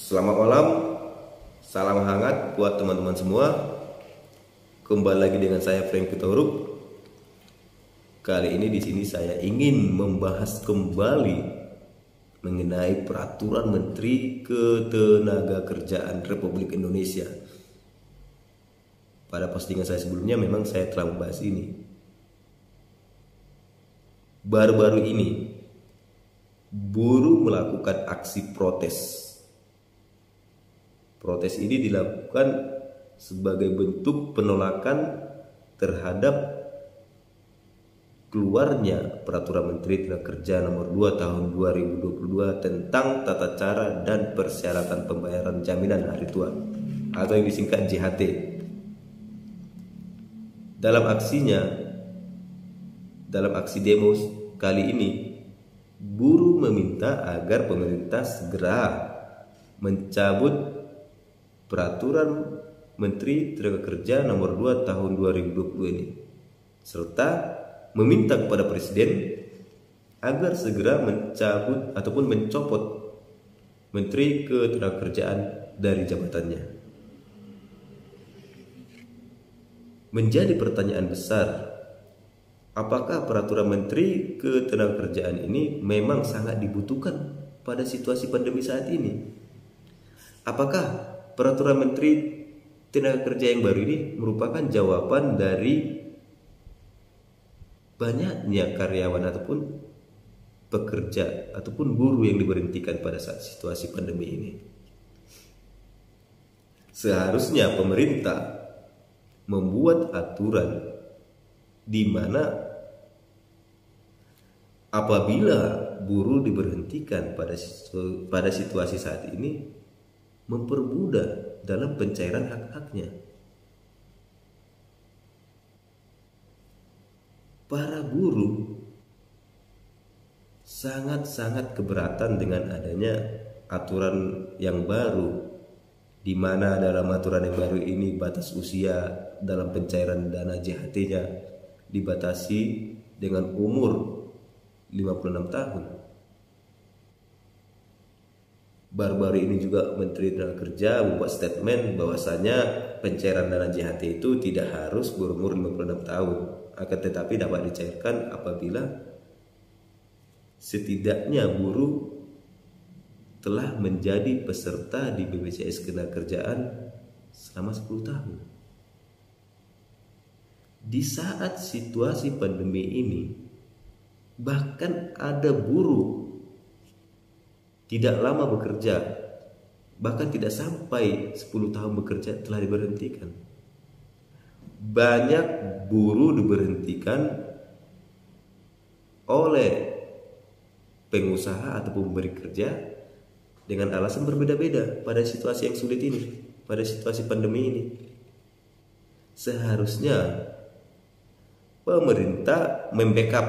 Selamat malam, salam hangat buat teman-teman semua. Kembali lagi dengan saya Frank Pitoruk. Kali ini di sini saya ingin membahas kembali mengenai peraturan Menteri Ketenagakerjaan Republik Indonesia. Pada postingan saya sebelumnya memang saya telah membahas ini. Baru-baru ini buruh melakukan aksi protes. Protes ini dilakukan sebagai bentuk penolakan terhadap keluarnya Peraturan Menteri Tenaga Nomor 2 Tahun 2022 tentang tata cara dan persyaratan pembayaran jaminan hari tua atau yang disingkat JHT. Dalam aksi demo kali ini, buruh meminta agar pemerintah segera mencabut Peraturan Menteri Tenaga Nomor 2 Tahun 2020 ini, serta meminta kepada Presiden agar segera mencabut ataupun mencopot Menteri Ketenagakerjaan dari jabatannya. Menjadi pertanyaan besar, apakah Peraturan Menteri Ketenagakerjaan ini memang sangat dibutuhkan pada situasi pandemi saat ini? Apakah Peraturan Menteri Tenagakerja yang baru ini merupakan jawaban dari banyaknya karyawan ataupun pekerja ataupun buruh yang diberhentikan pada saat situasi pandemi ini? Seharusnya pemerintah membuat aturan di mana apabila buruh diberhentikan pada situasi saat ini, mempermudah dalam pencairan hak-haknya. Para buruh sangat-sangat keberatan dengan adanya aturan yang baru, di mana dalam aturan yang baru ini batas usia dalam pencairan dana JHT-nya dibatasi dengan umur 56 tahun. Baru-baru ini juga Menteri Tenagakerja membuat statement bahwasanya pencairan dana JHT itu tidak harus berumur 56 tahun, akan tetapi dapat dicairkan apabila setidaknya buruh telah menjadi peserta di BPJS Ketenagakerjaan selama 10 tahun. Di saat situasi pandemi ini, bahkan ada buruh tidak lama bekerja, bahkan tidak sampai 10 tahun bekerja telah diberhentikan. Banyak buruh diberhentikan oleh pengusaha atau pemberi kerja dengan alasan berbeda-beda pada situasi yang sulit ini, pada situasi pandemi ini. Seharusnya pemerintah membackup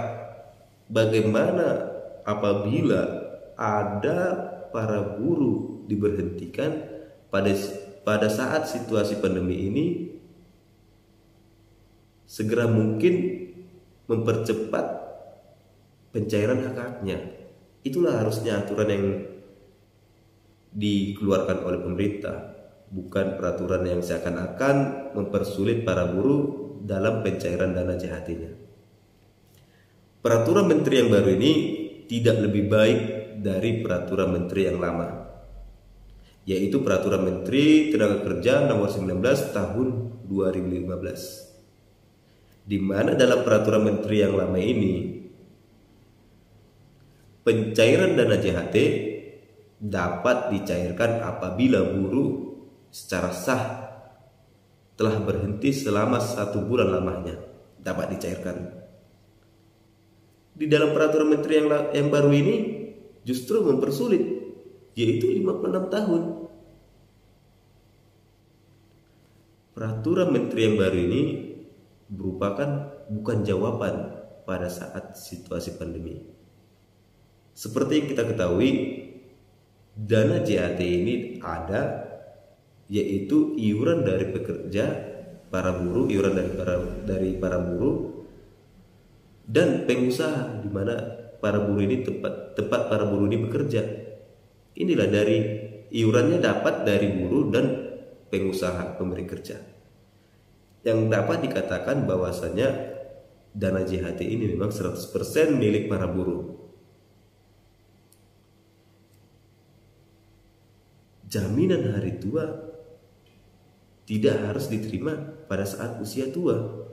bagaimana apabila ada para buruh diberhentikan pada saat situasi pandemi ini, segera mungkin mempercepat pencairan hak-haknya. Itulah harusnya aturan yang dikeluarkan oleh pemerintah, bukan peraturan yang seakan-akan mempersulit para buruh dalam pencairan dana JHT-nya. Peraturan menteri yang baru ini tidak lebih baik dari peraturan menteri yang lama, yaitu Peraturan Menteri Tenagakerja Nomor 19 Tahun 2015, di mana dalam peraturan menteri yang lama ini pencairan dana JHT dapat dicairkan apabila buruh secara sah telah berhenti selama 1 bulan lamanya, dapat dicairkan. Di dalam peraturan menteri yang baru ini justru mempersulit, yaitu 56 tahun. Peraturan menteri yang baru ini merupakan bukan jawaban pada saat situasi pandemi. Seperti yang kita ketahui, dana JHT ini ada, yaitu iuran dari pekerja, para buruh, iuran dari para buruh dan pengusaha, di mana para buruh ini tempat para buruh ini bekerja. Inilah dari iurannya dapat dari buruh dan pengusaha pemberi kerja. Yang dapat dikatakan bahwasanya dana JHT ini memang 100% milik para buruh. Jaminan hari tua tidak harus diterima pada saat usia tua.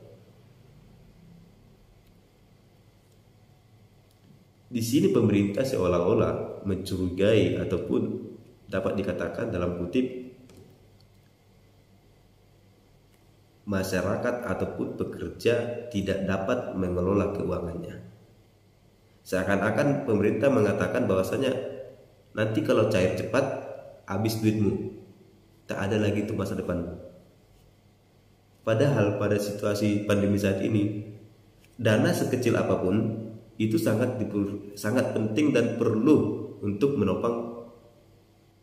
Di sini pemerintah seolah-olah mencurigai ataupun dapat dikatakan dalam kutip masyarakat ataupun pekerja tidak dapat mengelola keuangannya. Seakan-akan pemerintah mengatakan bahwasanya nanti kalau cair cepat habis duitmu, tak ada lagi untuk masa depanmu. Padahal pada situasi pandemi saat ini, dana sekecil apapun itu sangat penting dan perlu untuk menopang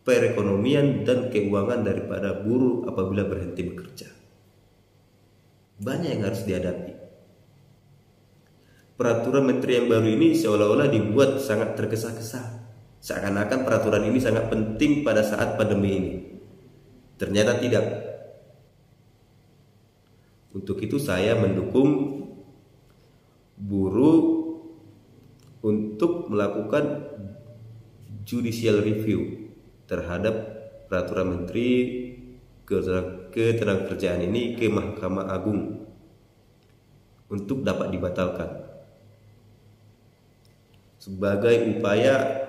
perekonomian dan keuangan daripada buruh apabila berhenti bekerja. Banyak yang harus dihadapi. Peraturan menteri yang baru ini seolah-olah dibuat sangat tergesa-gesa. Seakan-akan peraturan ini sangat penting pada saat pandemi ini. Ternyata tidak. Untuk itu saya mendukung buruh untuk melakukan judicial review terhadap peraturan menteri ketenagakerjaan ini ke Mahkamah Agung untuk dapat dibatalkan sebagai upaya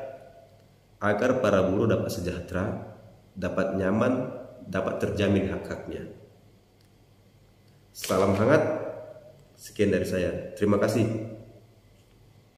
agar para buruh dapat sejahtera, dapat nyaman, dapat terjamin hak-haknya. Salam hangat, sekian dari saya. Terima kasih.